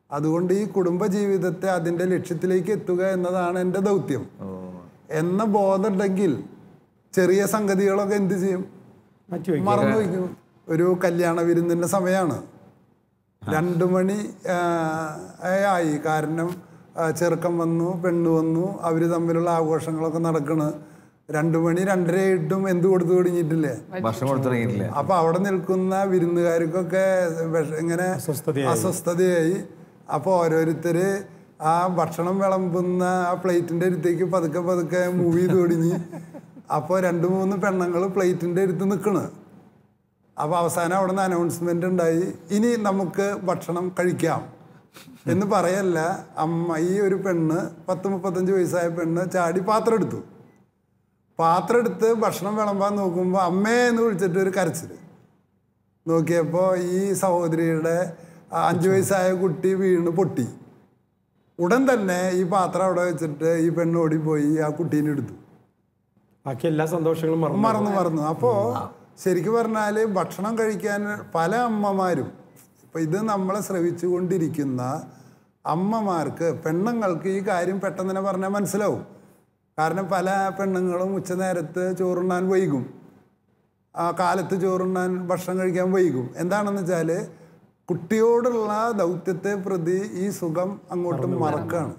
S4: അതുകൊണ്ട് ഈ കുടുംബ ജീവിതത്തെ അതിൻ്റെ ലക്ഷ്യത്തിലേക്ക് എത്തുക എന്നതാണ് എൻ്റെ ദൗത്യം എന്ന ബോധമുണ്ടെങ്കിൽ ചെറിയ സംഗതികളൊക്കെ എന്ത് ചെയ്യും? മറന്നു വയ്ക്കും. ഒരു കല്യാണ വിരുന്നിൻ്റെ സമയമാണ്, 2 മണി ആയി. കാരണം ചെറുക്കൻ വന്നു, പെണ്ണ് വന്നു, അവർ തമ്മിലുള്ള ആഘോഷങ്ങളൊക്കെ നടക്കണ്. 2 മണി 2:30 ആയിട്ടും എന്ത് കൊടുത്തു തുടങ്ങിയിട്ടില്ലേ?
S2: ഭക്ഷണം കൊടുത്തു തുടങ്ങിയിട്ടില്ല.
S4: അപ്പൊ അവിടെ നിൽക്കുന്ന വിരുന്നുകാർക്കൊക്കെ ഇങ്ങനെ അസ്വസ്ഥതയായി. അപ്പോൾ ഓരോരുത്തര് ആ ഭക്ഷണം വിളമ്പുന്ന ആ പ്ലേറ്റിന്റെ അടുത്തേക്ക് പതുക്കെ പതുക്കെ മൂവ് ചെയ്ത് തുടങ്ങി. അപ്പോൾ 2-3 പെണ്ണുങ്ങൾ പ്ലേറ്റിന്റെ അടുത്ത് നിൽക്കണ്. അപ്പോൾ അവസാനം അവിടെ നിന്ന് അനൗൺസ്മെന്റ് ഉണ്ടായി, ഇനി നമുക്ക് ഭക്ഷണം കഴിക്കാം എന്ന് പറയല്ല. ഈ ഒരു പെണ്ണ്, 10-35 വയസ്സായ പെണ്ണ് ചാടി പാത്രം എടുത്ത് ഭക്ഷണം വിളമ്പാൻ നോക്കുമ്പോൾ അമ്മേ എന്ന് വിളിച്ചിട്ട് ഒരു കരച്ചിൽ. നോക്കിയപ്പോൾ ഈ സഹോദരിയുടെ 5 വയസ്സായ കുട്ടി വീണ് പൊട്ടി. ഉടൻ തന്നെ ഈ പാത്രം അവിടെ വെച്ചിട്ട് ഈ പെണ്ണ് ഓടിപ്പോയി ആ കുട്ടീനെ എടുത്തു.
S5: ബാക്കി എല്ലാ സന്തോഷങ്ങളും
S4: മറന്നു. അപ്പോൾ ശരിക്കും പറഞ്ഞാൽ ഭക്ഷണം കഴിക്കാൻ പല അമ്മമാരും, ഇപ്പം ഇത് നമ്മളെ ശ്രവിച്ചു കൊണ്ടിരിക്കുന്ന അമ്മമാർക്ക്, പെണ്ണുങ്ങൾക്ക് ഈ കാര്യം പെട്ടെന്ന് തന്നെ പറഞ്ഞാൽ മനസ്സിലാവും. കാരണം പല പെണ്ണുങ്ങളും ഉച്ചനേരത്ത് ചോറുണ്ണാൻ വൈകും, കാലത്ത് ചോറുണ്ണാൻ ഭക്ഷണം കഴിക്കാൻ വൈകും. എന്താണെന്ന് വെച്ചാൽ കുട്ടിയോടുള്ള ദൗത്യത്തെ പ്രതി ഈ സുഖം അങ്ങോട്ടും മറക്കാണ്.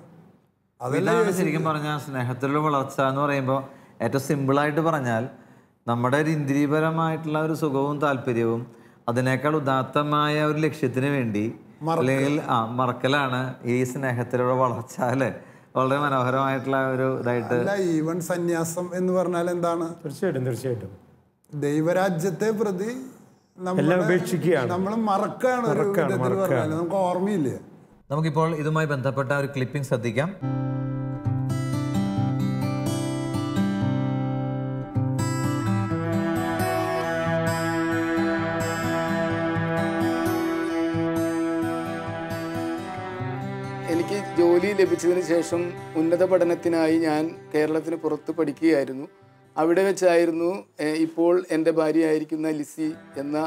S2: അതെല്ലാം ശരിക്കും പറഞ്ഞാൽ സ്നേഹത്തിലുള്ള വളർച്ച എന്ന് പറയുമ്പോൾ ഏറ്റവും സിമ്പിളായിട്ട് പറഞ്ഞാൽ നമ്മുടെ ഒരു ഇന്ദ്രിയപരമായിട്ടുള്ള ഒരു സുഖവും താല്പര്യവും അതിനേക്കാൾ ഉദാത്തമായ ഒരു ലക്ഷ്യത്തിന് വേണ്ടി അല്ലെങ്കിൽ മറക്കലാണ് ഈ സ്നേഹത്തിലുള്ള വളർച്ച. അല്ലേ? വളരെ മനോഹരമായിട്ടുള്ള ഒരു ഇതായിട്ട്.
S4: ഈവൻ സന്യാസം എന്ന് പറഞ്ഞാൽ എന്താണ്?
S5: തീർച്ചയായിട്ടും
S4: ദൈവരാജ്യത്തെ പ്രതി നമ്മൾ മറക്കാണ്. ഒരു വിധത്തിൽ പറഞ്ഞാൽ നമുക്ക് ഓർമ്മയില്ല.
S2: നമുക്കിപ്പോൾ ഇതുമായി ബന്ധപ്പെട്ട ഒരു ക്ലിപ്പിംഗ് ശ്രദ്ധിക്കാം.
S6: എനിക്ക് ജോലി ലഭിച്ചതിന് ശേഷം ഉന്നത പഠനത്തിനായി ഞാൻ കേരളത്തിന് പുറത്ത് പഠിക്കുകയായിരുന്നു. അവിടെ വെച്ചായിരുന്നു ഇപ്പോൾ എൻ്റെ ഭാര്യയായിരിക്കുന്ന ലിസി എന്ന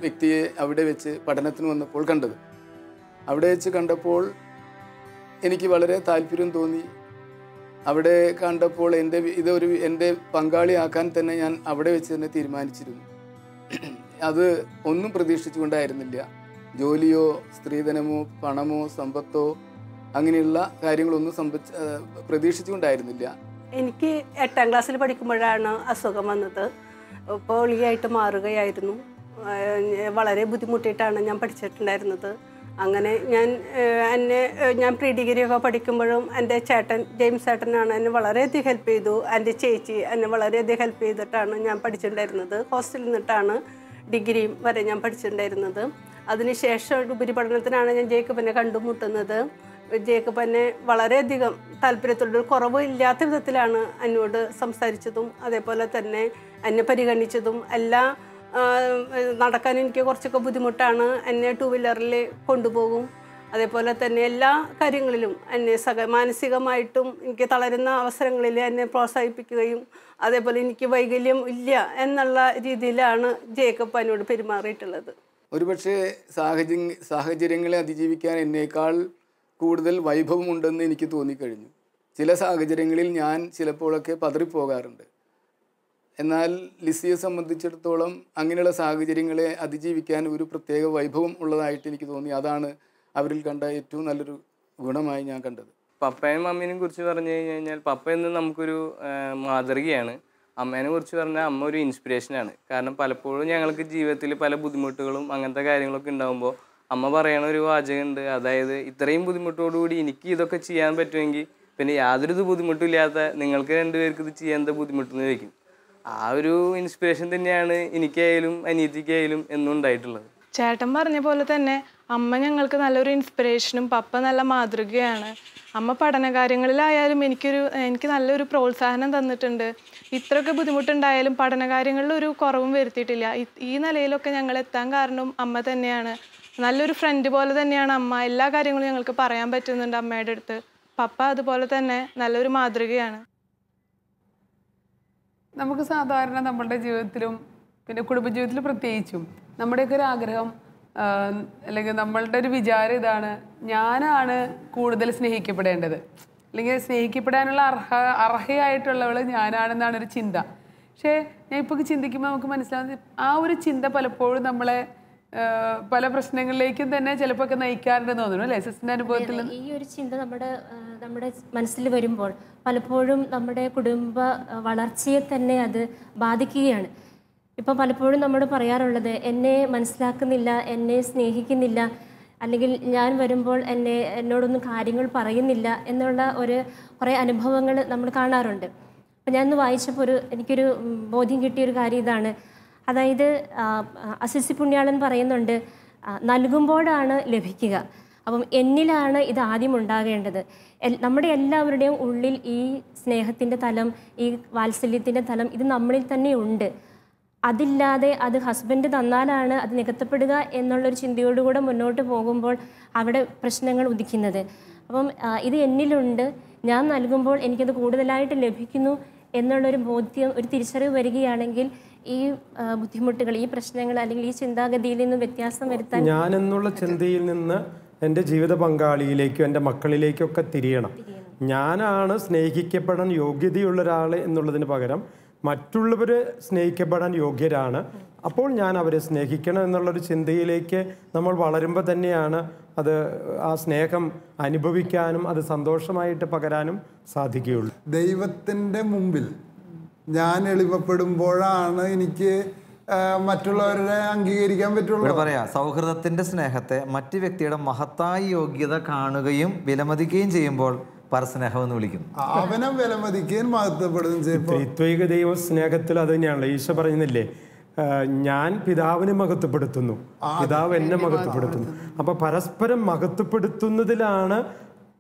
S6: വ്യക്തിയെ അവിടെ വെച്ച് പഠനത്തിന് വന്നപ്പോൾ കണ്ടത്. അവിടെ വെച്ച് കണ്ടപ്പോൾ എനിക്ക് വളരെ താല്പര്യം തോന്നി. അവിടെ കണ്ടപ്പോൾ എൻ്റെ പങ്കാളിയാക്കാൻ തന്നെ ഞാൻ അവിടെ വെച്ച് തന്നെ തീരുമാനിച്ചിരുന്നു. അത് ഒന്നും പ്രതീക്ഷിച്ചുകൊണ്ടായിരുന്നില്ല. ജോലിയോ സ്ത്രീധനമോ പണമോ സമ്പത്തോ അങ്ങനെയുള്ള കാര്യങ്ങളൊന്നും പ്രതീക്ഷിച്ചുകൊണ്ടായിരുന്നില്ല.
S7: എനിക്ക് 8ാം ക്ലാസ്സിൽ പഠിക്കുമ്പോഴാണ് അസുഖം വന്നത്. പോളിയായിട്ട് മാറുകയായിരുന്നു. വളരെ ബുദ്ധിമുട്ടിയിട്ടാണ് ഞാൻ പഠിച്ചിട്ടുണ്ടായിരുന്നത്. അങ്ങനെ ഞാൻ പ്രീ ഡിഗ്രി ഒക്കെ പഠിക്കുമ്പോഴും എൻ്റെ ചേട്ടൻ ജെയിംസ് ചേട്ടനാണ് എന്നെ വളരെയധികം ഹെൽപ്പ് ചെയ്തു. എൻ്റെ ചേച്ചി എന്നെ വളരെയധികം ഹെൽപ്പ് ചെയ്തിട്ടാണ് ഞാൻ പഠിച്ചിട്ടുണ്ടായിരുന്നത്. ഹോസ്റ്റലിൽ നിന്നിട്ടാണ് ഡിഗ്രി വരെ ഞാൻ പഠിച്ചിട്ടുണ്ടായിരുന്നത്. അതിനുശേഷം ഉപരിപഠനത്തിനാണ് ഞാൻ ജേക്കബിനെ കണ്ടുമുട്ടുന്നത്. ജേക്കബ് വളരെയധികം താല്പര്യത്തോടെ കുറവ് ഇല്ലാത്ത വിധത്തിലാണ് എന്നോട് സംസാരിച്ചതും അതേപോലെ തന്നെ എന്നെ പരിഗണിച്ചതും. നടക്കാൻ എനിക്ക് കുറച്ചൊക്കെ ബുദ്ധിമുട്ടാണ്. എന്നെ 2 വീലറിൽ കൊണ്ടുപോകും. അതേപോലെ തന്നെ എല്ലാ കാര്യങ്ങളിലും എന്നെ മാനസികമായിട്ടും എനിക്ക് തളരുന്ന അവസരങ്ങളിൽ എന്നെ പ്രോത്സാഹിപ്പിക്കുകയും അതേപോലെ എനിക്ക് വൈകല്യം ഇല്ല എന്നുള്ള രീതിയിലാണ് ജേക്കബ് എന്നോട് പെരുമാറിയിട്ടുള്ളത്.
S6: ഒരുപക്ഷെ സാഹചര്യങ്ങളെ അതിജീവിക്കാൻ എന്നേക്കാൾ കൂടുതൽ വൈഭവമുണ്ടെന്ന് എനിക്ക് തോന്നിക്കഴിഞ്ഞു. ചില സാഹചര്യങ്ങളിൽ ഞാൻ ചിലപ്പോഴൊക്കെ പതറിപ്പോകാറുണ്ട്. എന്നാൽ ലിസിയെ സംബന്ധിച്ചിടത്തോളം അങ്ങനെയുള്ള സാഹചര്യങ്ങളെ അതിജീവിക്കാൻ ഒരു പ്രത്യേക വൈഭവം ഉള്ളതായിട്ട് എനിക്ക് തോന്നി. അതാണ് അവരിൽ കണ്ട ഏറ്റവും നല്ലൊരു ഗുണമായി ഞാൻ കണ്ടത്.
S8: പപ്പയും മമ്മീനെയും കുറിച്ച് പറഞ്ഞു കഴിഞ്ഞാൽ പപ്പ എന്ന് നമുക്കൊരു മാതൃകയാണ്. അമ്മേനെ കുറിച്ച് പറഞ്ഞാൽ അമ്മ ഒരു ഇൻസ്പിറേഷനാണ്. കാരണം പലപ്പോഴും ഞങ്ങൾക്ക് ജീവിതത്തിൽ പല ബുദ്ധിമുട്ടുകളും അങ്ങനത്തെ കാര്യങ്ങളൊക്കെ ഉണ്ടാകുമ്പോൾ അമ്മ പറയണ ഒരു വാചകമുണ്ട്, അതായത് ഇത്രയും ബുദ്ധിമുട്ടോടുകൂടി എനിക്ക് ഇതൊക്കെ ചെയ്യാൻ പറ്റുമെങ്കിൽ പിന്നെ യാതൊരു ബുദ്ധിമുട്ടില്ലാത്ത നിങ്ങൾക്ക് രണ്ടുപേർക്ക് ഇത് ചെയ്യാൻ എന്താ ബുദ്ധിമുട്ടെന്ന് ചോദിക്കും. ആ ഒരു ഇൻസ്പിറേഷൻ തന്നെയാണ് എനിക്കായാലും അനിയത്തിക്കായാലും എന്നും ഉണ്ടായിട്ടുള്ളത്.
S9: ചേട്ടൻ പറഞ്ഞ പോലെ തന്നെ അമ്മ ഞങ്ങൾക്ക് നല്ലൊരു ഇൻസ്പിറേഷനും പപ്പ നല്ല മാതൃകയാണ്. അമ്മ പഠനകാര്യങ്ങളിലായാലും എനിക്ക് നല്ലൊരു പ്രോത്സാഹനം തന്നിട്ടുണ്ട്. ഇത്രയൊക്കെ ബുദ്ധിമുട്ടുണ്ടായാലും പഠനകാര്യങ്ങളിൽ ഒരു കുറവും വരുത്തിയിട്ടില്ല. ഈ നിലയിലൊക്കെ ഞങ്ങൾ എത്താൻ കാരണം അമ്മ തന്നെയാണ്. നല്ലൊരു ഫ്രണ്ട് പോലെ തന്നെയാണ് അമ്മ. എല്ലാ കാര്യങ്ങളും ഞങ്ങൾക്ക് പറയാൻ പറ്റുന്നുണ്ട് അമ്മയുടെ അടുത്ത്. പപ്പ അതുപോലെ തന്നെ നല്ലൊരു മാതൃകയാണ്.
S3: നമുക്ക് സാധാരണ നമ്മളുടെ ജീവിതത്തിലും പിന്നെ കുടുംബജീവിതത്തിൽ പ്രത്യേകിച്ചും നമ്മുടെയൊക്കെ ഒരു ആഗ്രഹം അല്ലെങ്കിൽ നമ്മളുടെ ഒരു വിചാരം ഇതാണ്, ഞാനാണ് കൂടുതൽ സ്നേഹിക്കപ്പെടേണ്ടത്, അല്ലെങ്കിൽ സ്നേഹിക്കപ്പെടാനുള്ള അർഹയായിട്ടുള്ളവൾ ഞാനാണെന്നാണ് ഒരു ചിന്ത. പക്ഷേ ഞാൻ ഇപ്പോൾ ചിന്തിക്കുമ്പോൾ നമുക്ക് മനസ്സിലാവുന്നത് ആ ഒരു ചിന്ത പലപ്പോഴും നമ്മളെ പല പ്രശ്നങ്ങളിലേക്കും തന്നെ ചിലപ്പോൾ ഒക്കെ നയിക്കാറുണ്ടെന്ന് തോന്നുന്നു അല്ലേ സിസ്റ്ററിന്റെ അനുഭവത്തിൽ?
S1: ഈ ഒരു ചിന്ത നമ്മുടെ മനസ്സിൽ വരുമ്പോൾ പലപ്പോഴും നമ്മുടെ കുടുംബ വളർച്ചയെ തന്നെ അത് ബാധിക്കുകയാണ്. ഇപ്പം പലപ്പോഴും നമ്മൾ പറയാറുള്ളത്, എന്നെ മനസ്സിലാക്കുന്നില്ല, എന്നെ സ്നേഹിക്കുന്നില്ല, അല്ലെങ്കിൽ ഞാൻ വരുമ്പോൾ എന്നോടൊന്നും കാര്യങ്ങൾ പറയുന്നില്ല എന്നുള്ള കുറേ അനുഭവങ്ങൾ നമ്മൾ കാണാറുണ്ട്. അപ്പം ഞാനൊന്ന് വായിച്ചപ്പോൾ എനിക്കൊരു ബോധ്യം കിട്ടിയൊരു കാര്യം ഇതാണ്. അതായത് അസിസി പുണ്യാളൻ പറയുന്നുണ്ട്, നൽകുമ്പോഴാണ് ലഭിക്കുക. അപ്പം എന്നിലാണ് ഇത് ആദ്യം ഉണ്ടാകേണ്ടത്. നമ്മുടെ എല്ലാവരുടെയും ഉള്ളിൽ ഈ സ്നേഹത്തിൻ്റെ തലം, ഈ വാത്സല്യത്തിൻ്റെ തലം ഇത് നമ്മളിൽ തന്നെ ഉണ്ട്. അതില്ലാതെ അത് ഹസ്ബൻഡ് തന്നാലാണ് അത് നികത്തപ്പെടുക എന്നുള്ളൊരു ചിന്തയോടുകൂടെ മുന്നോട്ട് പോകുമ്പോൾ അവിടെ പ്രശ്നങ്ങൾ ഉദിക്കുന്നത്. അപ്പം ഇത് എന്നിലുണ്ട്, ഞാൻ നൽകുമ്പോൾ എനിക്കത് കൂടുതലായിട്ട് ലഭിക്കുന്നു എന്നുള്ളൊരു ബോധ്യം, ഒരു തിരിച്ചറിവ് വരികയാണെങ്കിൽ ഈ ബുദ്ധിമുട്ടുകൾ, ഈ പ്രശ്നങ്ങൾ അല്ലെങ്കിൽ ഈ ചിന്താഗതിയിൽ നിന്ന് വ്യത്യാസം വരുത്താൻ,
S5: ഞാൻ എന്നുള്ള ചിന്തയിൽ നിന്ന് എൻ്റെ ജീവിത പങ്കാളിയിലേക്കും എൻ്റെ മക്കളിലേക്കൊക്കെ തിരിയണം. ഞാനാണ് സ്നേഹിക്കപ്പെടാൻ യോഗ്യതയുള്ള ഒരാൾ എന്നുള്ളതിന് പകരം മറ്റുള്ളവർ സ്നേഹിക്കപ്പെടാൻ യോഗ്യരാണ്, അപ്പോൾ ഞാൻ അവരെ സ്നേഹിക്കണം എന്നുള്ളൊരു ചിന്തയിലേക്ക് നമ്മൾ വളരുമ്പോൾ തന്നെയാണ് ആ സ്നേഹം അനുഭവിക്കാനും അത് സന്തോഷമായിട്ട് പകരാനും സാധിക്കുകയുള്ളൂ.
S4: ദൈവത്തിൻ്റെ മുമ്പിൽ ഞാൻ എളിമപ്പെടുമ്പോഴാണ് എനിക്ക് മറ്റുള്ളവരെ അംഗീകരിക്കാൻ പറ്റുള്ളൂ.
S2: ഇവിടെ പറയാ, സൗഹൃദത്തിന്റെ സ്നേഹത്തെ മറ്റു വ്യക്തിയുടെ മഹത്തായ യോഗ്യത കാണുകയും വിലമതിക്കുകയും ചെയ്യുമ്പോൾ പരസ്നേഹം എന്ന് വിളിക്കുന്നു.
S4: അവനെ വിലമതിക്കുകയും മഹത്വപ്പെടുകയും ചെയ്യുമ്പോൾ
S5: ത്രിത്വൈക ദൈവ സ്നേഹത്തിൽ അത് തന്നെയാണല്ലോ ഈശോ പറയുന്നില്ലേ, ഞാൻ പിതാവിനെ മഹത്വപ്പെടുത്തുന്നു, പിതാവ് എന്നെ മഹത്വപ്പെടുത്തുന്നു. അപ്പൊ പരസ്പരം മഹത്വപ്പെടുത്തുന്നതിലാണ്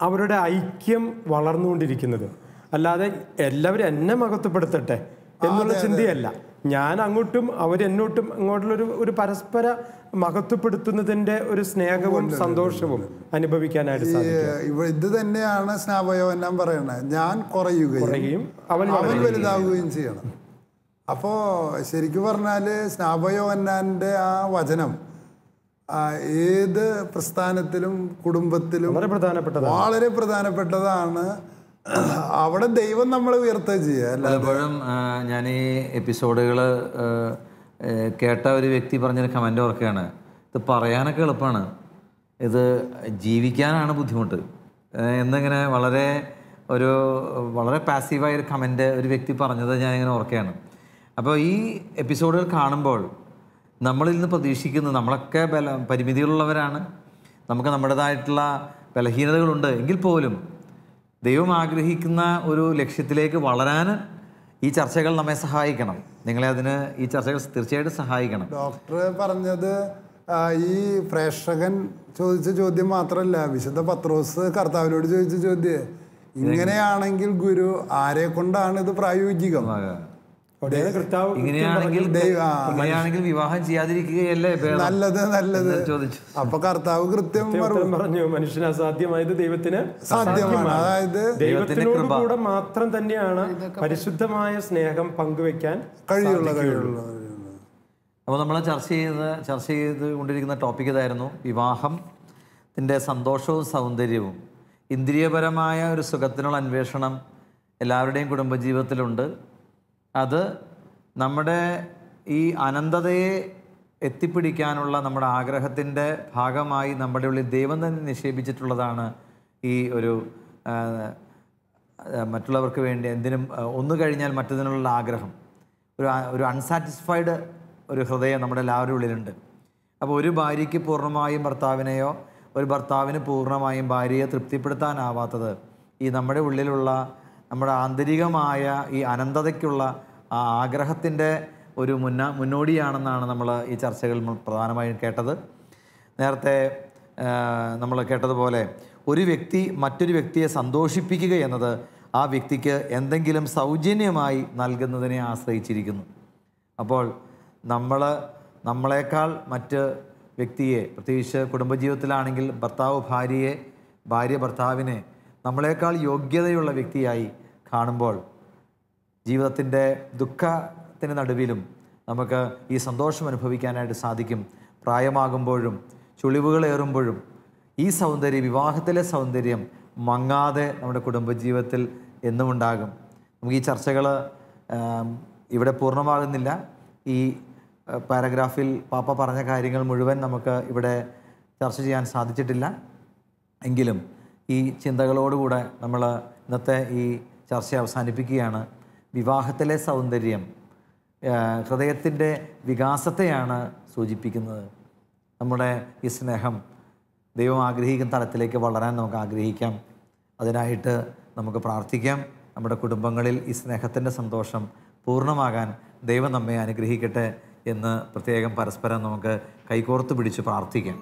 S5: അവരുടെ ഐക്യം വളർന്നുകൊണ്ടിരിക്കുന്നത്. അല്ലാതെ എല്ലാവരും എന്നെ മഹത്വപ്പെടുത്തട്ടെ എന്നുള്ള ചിന്തയല്ല. ഞാൻ അങ്ങോട്ടും അവരെന്നോട്ടും അങ്ങോട്ടുള്ളൊരു പരസ്പര മഹത്വപ്പെടുത്തുന്നതിന്റെ ഒരു സ്നേഹവും സന്തോഷവും അനുഭവിക്കാനായിട്ട് സാധിക്കും.
S4: ഇത് തന്നെയാണ് സ്നാപയോഹന്നാൻ പറയണത്, ഞാൻ കുറയുകയും അവൻ വലുതാവുകയും ചെയ്യണം. അപ്പോൾ ശരിക്കും പറഞ്ഞാൽ സ്നാപയോഹന്നാൻ്റെ ആ വചനം ഏത് പ്രസ്ഥാനത്തിലും കുടുംബത്തിലും വളരെ പ്രധാനപ്പെട്ടതാണ്. അവിടെ ദൈവം നമ്മളെ ഉയർത്തുക ചെയ്യുക.
S2: പലപ്പോഴും ഞാൻ ഈ എപ്പിസോഡുകൾ കേട്ട ഒരു വ്യക്തി പറഞ്ഞൊരു കമൻ്റ് ഓർക്കുകയാണ്, ഇത് പറയാനൊക്കെ എളുപ്പമാണ്, ഇത് ജീവിക്കാനാണ് ബുദ്ധിമുട്ട് എന്നിങ്ങനെ വളരെ പാസീവായൊരു കമൻ്റ് ഒരു വ്യക്തി പറഞ്ഞത് ഞാനിങ്ങനെ ഓർക്കുകയാണ്. അപ്പോൾ ഈ എപ്പിസോഡുകൾ കാണുമ്പോൾ നമ്മളിൽ നിന്ന് പ്രതീക്ഷിക്കുന്നത്, നമ്മളൊക്കെ പരിമിതികളുള്ളവരാണ്, നമുക്ക് നമ്മുടേതായിട്ടുള്ള ബലഹീനതകളുണ്ട്, എങ്കിൽ പോലും ദൈവം ആഗ്രഹിക്കുന്ന ഒരു ലക്ഷ്യത്തിലേക്ക് വളരാൻ ഈ ചർച്ചകൾ നമ്മെ സഹായിക്കണം. നിങ്ങളെ ഈ ചർച്ചകൾ തീർച്ചയായിട്ടും സഹായിക്കണം.
S4: ഡോക്ടർ പറഞ്ഞത് ഈ പ്രേക്ഷകൻ ചോദിച്ച ചോദ്യം മാത്രമല്ല, വിശുദ്ധ പത്രോസ് കർത്താവിനോട് ചോദിച്ച ചോദ്യം, ഇങ്ങനെയാണെങ്കിൽ ഗുരു ആരെ കൊണ്ടാണ് ഇത് പ്രായോഗികം?
S2: ഇങ്ങനെയാണെങ്കിൽ വിവാഹം ചെയ്യാതിരിക്കുകയല്ലേ
S4: നല്ലത് ചോദിച്ചു. അപ്പൊ കർത്താവ് കൃത്യം
S5: പറഞ്ഞു, മനുഷ്യന് അസാധ്യമായത് ദൈവത്തിന്
S4: സാധ്യമാണ്. അതായത്
S5: ദൈവത്തിനോട് കൂടെ മാത്രം തന്നെയാണ് പരിശുദ്ധമായ സ്നേഹം പങ്കുവെക്കാൻ കഴിയുള്ള.
S2: അപ്പോൾ നമ്മൾ ചർച്ച ചെയ്ത് കൊണ്ടിരിക്കുന്ന ടോപ്പിക് ഇതായിരുന്നു, വിവാഹത്തിൻ്റെ സന്തോഷവും സൗന്ദര്യവും. ഇന്ദ്രിയപരമായ ഒരു സുഖത്തിനുള്ള അന്വേഷണം എല്ലാവരുടെയും കുടുംബജീവിതത്തിലുണ്ട്. അത് നമ്മുടെ ഈ അനന്തതയെ എത്തിപ്പിടിക്കാനുള്ള നമ്മുടെ ആഗ്രഹത്തിൻ്റെ ഭാഗമായി നമ്മുടെ ഉള്ളിൽ ദൈവം തന്നെ നിക്ഷേപിച്ചിട്ടുള്ളതാണ് ഈ ഒരു മറ്റുള്ളവർക്ക് വേണ്ടി എന്തിനും ഒന്ന് കഴിഞ്ഞാൽ മറ്റതിനുള്ള ആഗ്രഹം, ഒരു അൺസാറ്റിസ്ഫൈഡ് ഒരു ഹൃദയം നമ്മുടെ എല്ലാവരുടെ ഉള്ളിലുണ്ട്. അപ്പോൾ ഒരു ഭാര്യയ്ക്ക് പൂർണ്ണമായും ഭർത്താവിനെയോ ഒരു ഭർത്താവിന് പൂർണ്ണമായും ഭാര്യയെ തൃപ്തിപ്പെടുത്താനാവാത്തത് ഈ നമ്മുടെ ഉള്ളിലുള്ള നമ്മുടെ ആന്തരികമായ ഈ അനന്തതയ്ക്കുള്ള ആ ആഗ്രഹത്തിൻ്റെ ഒരു മുന്നോടിയാണെന്നാണ് നമ്മൾ ഈ ചർച്ചകളിൽ പ്രധാനമായും കേട്ടത്. നേരത്തെ നമ്മൾ കേട്ടതുപോലെ ഒരു വ്യക്തി മറ്റൊരു വ്യക്തിയെ സന്തോഷിപ്പിക്കുക എന്നത് ആ വ്യക്തിക്ക് എന്തെങ്കിലും സൗജന്യമായി നൽകുന്നതിനെ ആശ്രയിച്ചിരിക്കുന്നു. അപ്പോൾ നമ്മളെക്കാൾ മറ്റ് വ്യക്തിയെ, പ്രത്യേകിച്ച് കുടുംബജീവിതത്തിലാണെങ്കിൽ ഭർത്താവ് ഭാര്യയെ, ഭാര്യ ഭർത്താവിനെ നമ്മളെക്കാൾ യോഗ്യതയുള്ള വ്യക്തിയായി കാണുമ്പോൾ ജീവിതത്തിൻ്റെ ദുഃഖത്തിന് നടുവിലും നമുക്ക് ഈ സന്തോഷം അനുഭവിക്കാനായിട്ട് സാധിക്കും. പ്രായമാകുമ്പോഴും ചുളിവുകളേറുമ്പോഴും ഈ സൗന്ദര്യം, വിവാഹത്തിലെ സൗന്ദര്യം മങ്ങാതെ നമ്മുടെ കുടുംബജീവിതത്തിൽ എന്നും ഉണ്ടാകും. നമുക്ക് ഈ ചർച്ചകൾ ഇവിടെ പൂർണ്ണമാകുന്നില്ല. ഈ പാരഗ്രാഫിൽ പാപ്പ പറഞ്ഞ കാര്യങ്ങൾ മുഴുവൻ നമുക്ക് ഇവിടെ ചർച്ച ചെയ്യാൻ സാധിച്ചിട്ടില്ല. എങ്കിലും ഈ ചിന്തകളോടുകൂടെ നമ്മൾ ഇന്നത്തെ ഈ ചർച്ച അവസാനിപ്പിക്കുകയാണ്. വിവാഹത്തിലെ സൗന്ദര്യം ഹൃദയത്തിൻ്റെ വികാസത്തെയാണ് സൂചിപ്പിക്കുന്നത്. നമ്മുടെ ഈ സ്നേഹം ദൈവം ആഗ്രഹിക്കുന്ന തലത്തിലേക്ക് വളരാൻ നമുക്ക് ആഗ്രഹിക്കാം. അതിനായിട്ട് നമുക്ക് പ്രാർത്ഥിക്കാം. നമ്മുടെ കുടുംബങ്ങളിൽ ഈ സ്നേഹത്തിൻ്റെ സന്തോഷം പൂർണ്ണമാകാൻ ദൈവം നമ്മെ അനുഗ്രഹിക്കട്ടെ എന്ന് പ്രത്യേകം പരസ്പരം നമുക്ക് കൈകോർത്ത് പിടിച്ച് പ്രാർത്ഥിക്കാം.